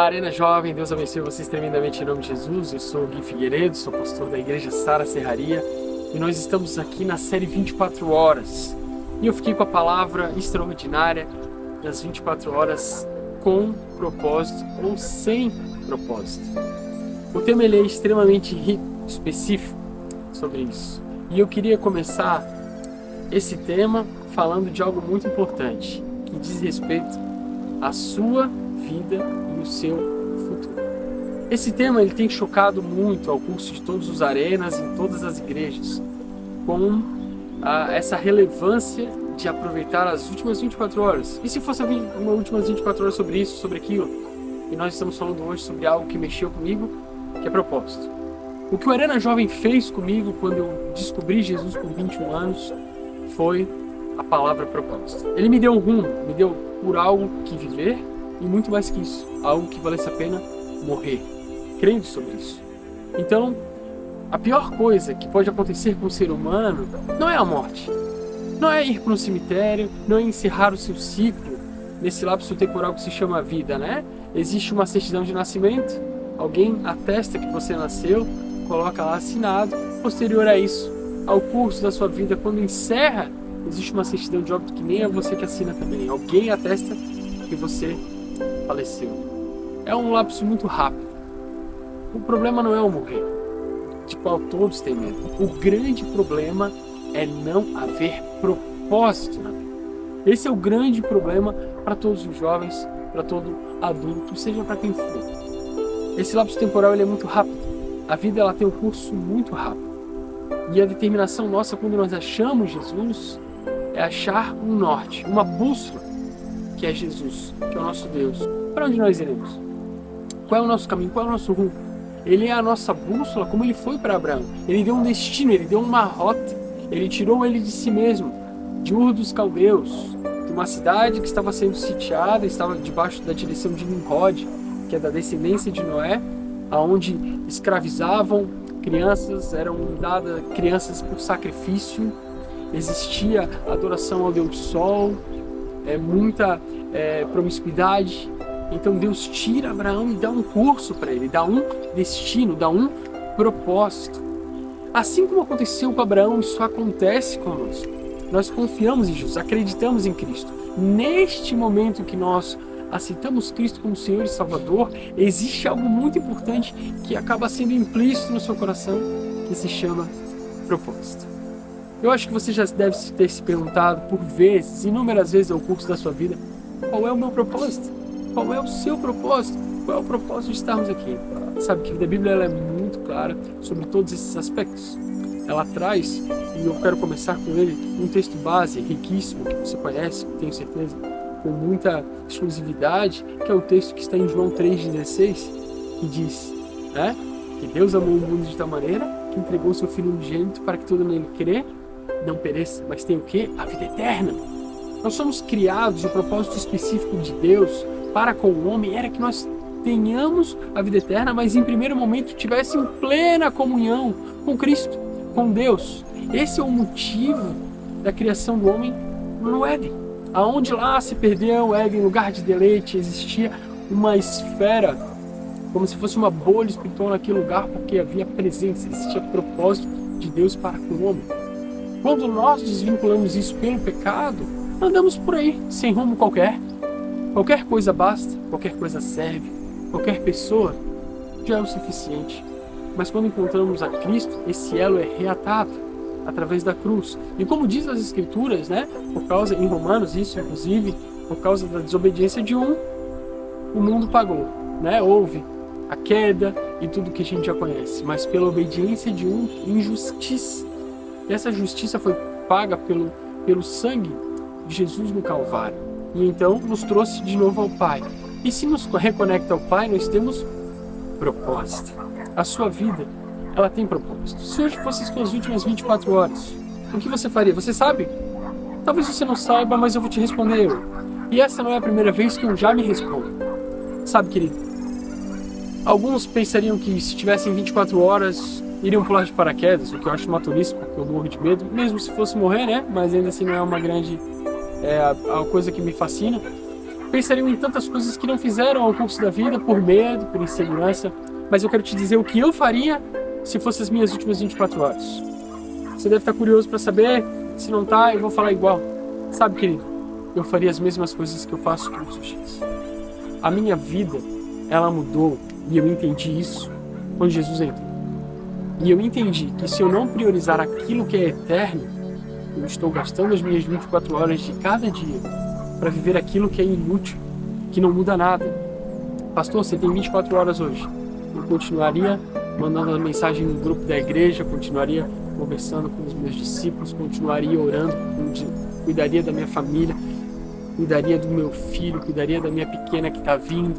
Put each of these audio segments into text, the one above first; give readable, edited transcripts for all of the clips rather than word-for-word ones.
Arena Jovem, Deus abençoe vocês tremendamente em nome de Jesus. Eu sou o Gui Figueiredo, sou pastor da Igreja Sara Serraria e nós estamos aqui na série 24 horas. E eu fiquei com a palavra extraordinária das 24 horas com propósito ou sem propósito. O tema ele é extremamente rico, específico sobre isso. E eu queria começar esse tema falando de algo muito importante, que diz respeito à sua vida e o seu futuro. Esse tema ele tem chocado muito ao curso de todos os arenas em todas as igrejas, com essa relevância de aproveitar as últimas 24 horas. E se fosse uma últimas 24 horas sobre isso, sobre aquilo? E nós estamos falando hoje sobre algo que mexeu comigo, que é propósito. O que o Arena Jovem fez comigo quando eu descobri Jesus com 21 anos foi a palavra propósito. Ele me deu um rumo, me deu por algo que viver e muito mais que isso, algo que valesse a pena morrer, crendo sobre isso. Então, a pior coisa que pode acontecer com o ser humano não é a morte, não é ir para um cemitério, não é encerrar o seu ciclo nesse lapso temporal que se chama vida, né? Existe uma certidão de nascimento, alguém atesta que você nasceu, coloca lá assinado, posterior a isso, ao curso da sua vida, quando encerra, existe uma certidão de óbito que nem é você que assina também, alguém atesta que você faleceu. É um lapso muito rápido. O problema não é o morrer, de qual todos têm medo. O grande problema é não haver propósito na vida. Esse é o grande problema para todos os jovens, para todo adulto, seja para quem for. Esse lapso temporal ele é muito rápido. A vida ela tem um curso muito rápido. E a determinação nossa quando nós achamos Jesus é achar um norte, uma bússola, que é Jesus, que é o nosso Deus. Para onde nós iremos? Qual é o nosso caminho? Qual é o nosso rumo? Ele é a nossa bússola, como ele foi para Abraão. Ele deu um destino, ele deu uma rota. Ele tirou ele de si mesmo, de Ur dos Caldeus, de uma cidade que estava sendo sitiada, estava debaixo da direção de Nimrod, que é da descendência de Noé, aonde escravizavam crianças, eram dadas crianças por sacrifício, existia adoração ao Deus Sol, muita promiscuidade. Então Deus tira Abraão e dá um curso para ele, dá um destino, dá um propósito. Assim como aconteceu com Abraão, isso acontece conosco. Nós confiamos em Jesus, acreditamos em Cristo. Neste momento que nós aceitamos Cristo como Senhor e Salvador, existe algo muito importante que acaba sendo implícito no seu coração, que se chama propósito. Eu acho que você já deve ter se perguntado por vezes, inúmeras vezes ao curso da sua vida, qual é o meu propósito? Qual é o seu propósito? Qual é o propósito de estarmos aqui? Sabe que a Bíblia ela é muito clara sobre todos esses aspectos. Ela traz, e eu quero começar com ele, um texto base riquíssimo, que você conhece, tenho certeza, com muita exclusividade, que é o texto que está em João 3,16, que diz, que Deus amou o mundo de tal maneira que entregou o seu Filho unigênito para que todo nele crê, não pereça, mas tem o quê? A vida eterna. Nós somos criados, e o propósito específico de Deus para com o homem era que nós tenhamos a vida eterna, mas em primeiro momento tivessem plena comunhão com Cristo, com Deus. Esse é o motivo da criação do homem no Éden, aonde lá se perdeu o Éden, lugar de deleite, existia uma esfera, como se fosse uma bolha espiritual naquele lugar, porque havia presença, existia propósito de Deus para com o homem. Quando nós desvinculamos isso pelo pecado, andamos por aí, sem rumo qualquer. Qualquer coisa basta, qualquer coisa serve, qualquer pessoa já é o suficiente. Mas quando encontramos a Cristo, esse elo é reatado através da cruz. E como diz as Escrituras, por causa, em Romanos, isso inclusive, por causa da desobediência de um, o mundo pagou. Houve a queda e tudo que a gente já conhece. Mas pela obediência de um, injustiça. E essa justiça foi paga pelo sangue de Jesus no Calvário. E então nos trouxe de novo ao Pai. E se nos reconecta ao Pai, nós temos propósito. A sua vida, ela tem propósito. Se hoje fossem as suas últimas 24 horas, o que você faria? Você sabe? Talvez você não saiba, mas eu vou te responder. E essa não é a primeira vez que eu já me respondo. Sabe, querido? Alguns pensariam que se tivessem 24 horas, iriam pular de paraquedas, o que eu acho uma tolice, porque eu morro de medo, mesmo se fosse morrer, Mas ainda assim não é uma grande a coisa que me fascina. Pensariam em tantas coisas que não fizeram ao curso da vida por medo, por insegurança, mas eu quero te dizer o que eu faria se fossem as minhas últimas 24 horas. Você deve estar curioso para saber, se não está, eu vou falar igual. Sabe, querido, eu faria as mesmas coisas que eu faço todos os dias. A minha vida, ela mudou e eu entendi isso quando Jesus entrou. E eu entendi que se eu não priorizar aquilo que é eterno, eu estou gastando as minhas 24 horas de cada dia para viver aquilo que é inútil, que não muda nada. Pastor, você tem 24 horas hoje. Eu continuaria mandando a mensagem no grupo da igreja, continuaria conversando com os meus discípulos, continuaria orando, cuidaria da minha família, cuidaria do meu filho, cuidaria da minha pequena que está vindo.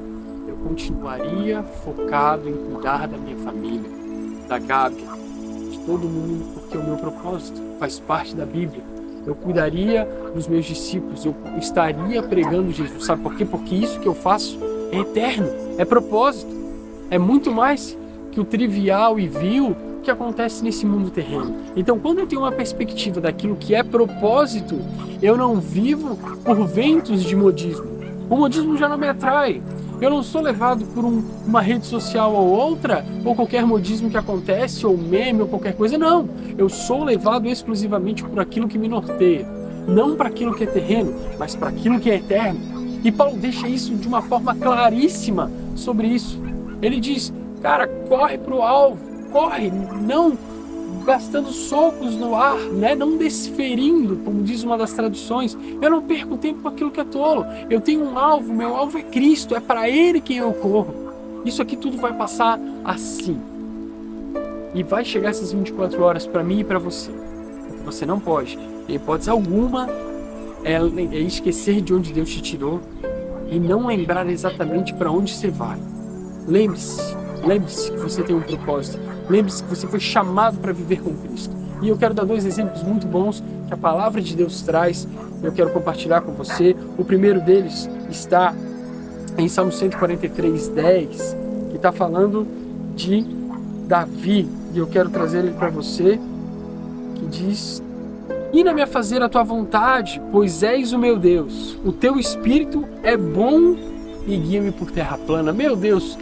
Eu continuaria focado em cuidar da minha família, da Gabi, de todo mundo, porque o meu propósito faz parte da Bíblia. Eu cuidaria dos meus discípulos, eu estaria pregando Jesus. Sabe por quê? Porque isso que eu faço é eterno, é propósito. É muito mais que o trivial e vil que acontece nesse mundo terreno. Então, quando eu tenho uma perspectiva daquilo que é propósito, eu não vivo por ventos de modismo. O modismo já não me atrai. Eu não sou levado por uma rede social ou outra, ou qualquer modismo que acontece, ou meme, ou qualquer coisa. Não, eu sou levado exclusivamente por aquilo que me norteia. Não para aquilo que é terreno, mas para aquilo que é eterno. E Paulo deixa isso de uma forma claríssima sobre isso. Ele diz, cara, corre para o alvo, corre, não gastando socos no ar, né? Não desferindo, como diz uma das traduções. Eu não perco tempo com aquilo que é tolo. Eu tenho um alvo, meu alvo é Cristo, é para Ele que eu corro. Isso aqui tudo vai passar assim. E vai chegar essas 24 horas para mim e para você. Você não pode, em hipótese alguma, é esquecer de onde Deus te tirou e não lembrar exatamente para onde você vai. Lembre-se que você tem um propósito. Lembre-se que você foi chamado para viver com Cristo. E eu quero dar 2 exemplos muito bons que a palavra de Deus traz. Eu quero compartilhar com você. O primeiro deles está em Salmo 143:10, que está falando de Davi. E eu quero trazer ele para você, que diz: ina-me a fazer a tua vontade, pois és o meu Deus. O teu espírito é bom e guia-me por terra plana. Meu Deus,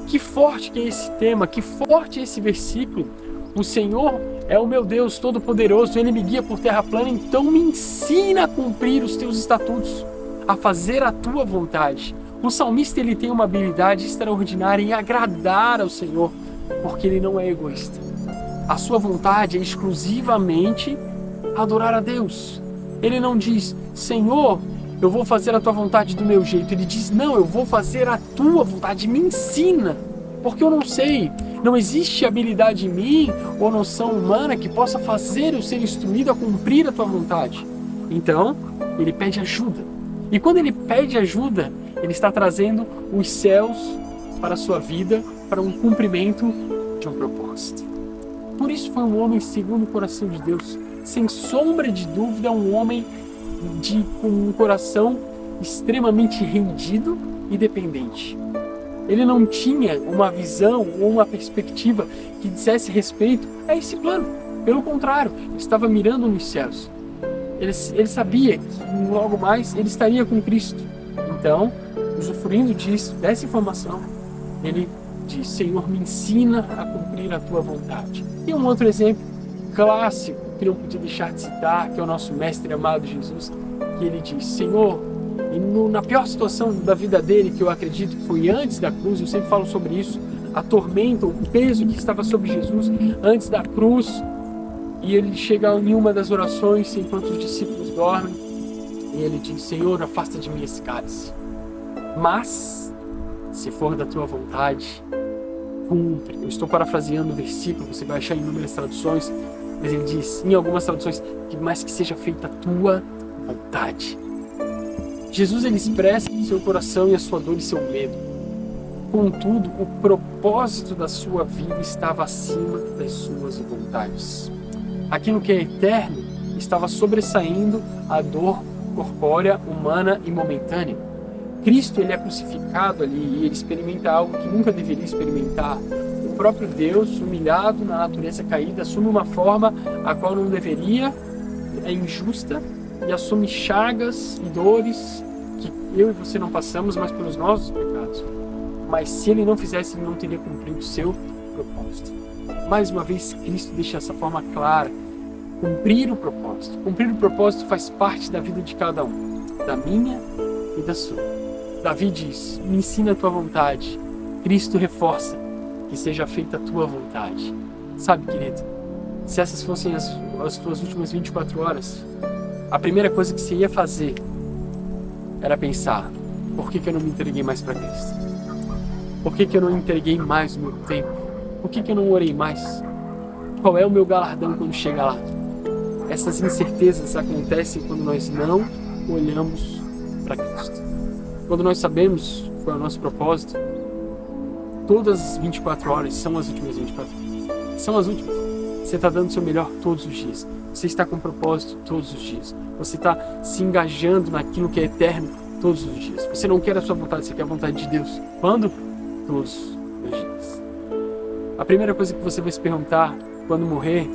que forte que é esse tema, que forte é esse versículo. O Senhor é o meu Deus Todo-Poderoso, Ele me guia por terra plana, então me ensina a cumprir os teus estatutos, a fazer a tua vontade. O salmista, ele tem uma habilidade extraordinária em agradar ao Senhor, porque ele não é egoísta. A sua vontade é exclusivamente adorar a Deus. Ele não diz, Senhor, eu vou fazer a tua vontade do meu jeito. Ele diz, não, eu vou fazer a tua vontade, me ensina, porque eu não sei. Não existe habilidade em mim ou noção humana que possa fazer eu ser instruído a cumprir a tua vontade. Então, ele pede ajuda. E quando ele pede ajuda, ele está trazendo os céus para a sua vida, para um cumprimento de um propósito. Por isso foi um homem segundo o coração de Deus. Sem sombra de dúvida, um homem com um coração extremamente rendido e dependente. Ele não tinha uma visão ou uma perspectiva que dissesse respeito a esse plano. Pelo contrário, ele estava mirando nos céus. Ele sabia que logo mais ele estaria com Cristo. Então, usufruindo dessa informação, ele diz, Senhor, me ensina a cumprir a tua vontade. E um outro exemplo clássico que não podia deixar de citar, que é o nosso mestre amado Jesus, que ele diz, Senhor, e na pior situação da vida dele, que eu acredito que foi antes da cruz, eu sempre falo sobre isso, a tormenta, o peso que estava sobre Jesus antes da cruz, e ele chega em uma das orações, enquanto os discípulos dormem, e ele diz, Senhor, afasta de mim esse cálice, mas, se for da tua vontade, cumpre. Eu estou parafraseando o versículo, você vai achar em inúmeras traduções, mas ele diz, em algumas traduções, mas que seja feita a tua vontade. Jesus, ele expressa o seu coração e a sua dor e seu medo. Contudo, o propósito da sua vida estava acima das suas vontades. Aquilo que é eterno estava sobressaindo a dor corpórea, humana e momentânea. Cristo, ele é crucificado ali e ele experimenta algo que nunca deveria experimentar. O próprio Deus, humilhado na natureza caída, assume uma forma a qual não deveria, é injusta, e assume chagas e dores que eu e você não passamos, mas pelos nossos pecados. Mas se ele não fizesse, ele não teria cumprido o seu propósito. Mais uma vez, Cristo deixa essa forma clara. Cumprir o propósito. Cumprir o propósito faz parte da vida de cada um, da minha e da sua. Davi diz, me ensina a tua vontade. Cristo reforça, que seja feita a tua vontade. Sabe, querido, se essas fossem as tuas últimas 24 horas, a primeira coisa que você ia fazer era pensar, por que eu não me entreguei mais para Cristo? Por que eu não entreguei mais o meu tempo? Por que eu não orei mais? Qual é o meu galardão quando chega lá? Essas incertezas acontecem quando nós não olhamos para Cristo. Quando nós sabemos qual é o nosso propósito, todas as 24 horas são as últimas 24 horas. São as últimas. Você está dando o seu melhor todos os dias. Você está com propósito todos os dias. Você está se engajando naquilo que é eterno todos os dias. Você não quer a sua vontade, você quer a vontade de Deus. Quando? Todos os dias. A primeira coisa que você vai se perguntar quando morrer,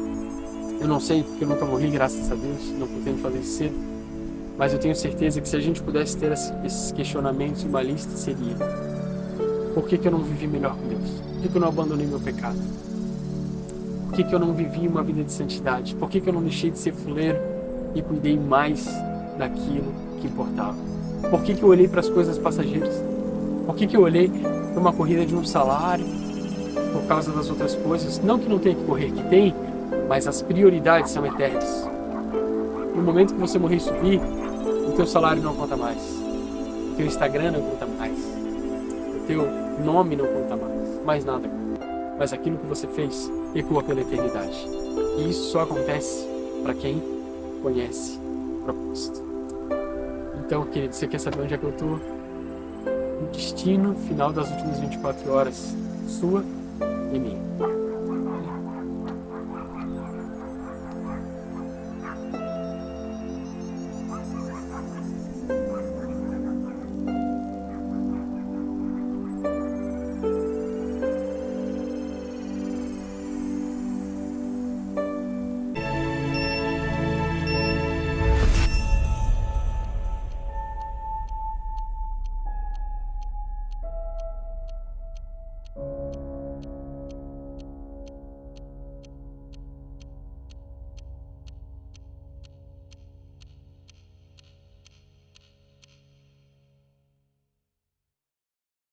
eu não sei, porque eu nunca morri, graças a Deus, não pretendo falecer, mas eu tenho certeza que se a gente pudesse ter esses questionamentos, uma lista seria: por que eu não vivi melhor com Deus? Por que eu não abandonei meu pecado? Por que eu não vivi uma vida de santidade? Por que eu não deixei de ser fuleiro e cuidei mais daquilo que importava? Por que eu olhei para as coisas passageiras? Por que eu olhei para uma corrida de um salário por causa das outras coisas? Não que não tenha que correr, que tem, mas as prioridades são eternas. No momento que você morrer e subir, o teu salário não conta mais. O teu Instagram não conta mais. O teu nome não conta mais nada. Mas aquilo que você fez ecoa pela eternidade. E isso só acontece para quem conhece o propósito. Então, querido, você quer saber onde é que eu estou? O destino final das últimas 24 horas, sua e minha.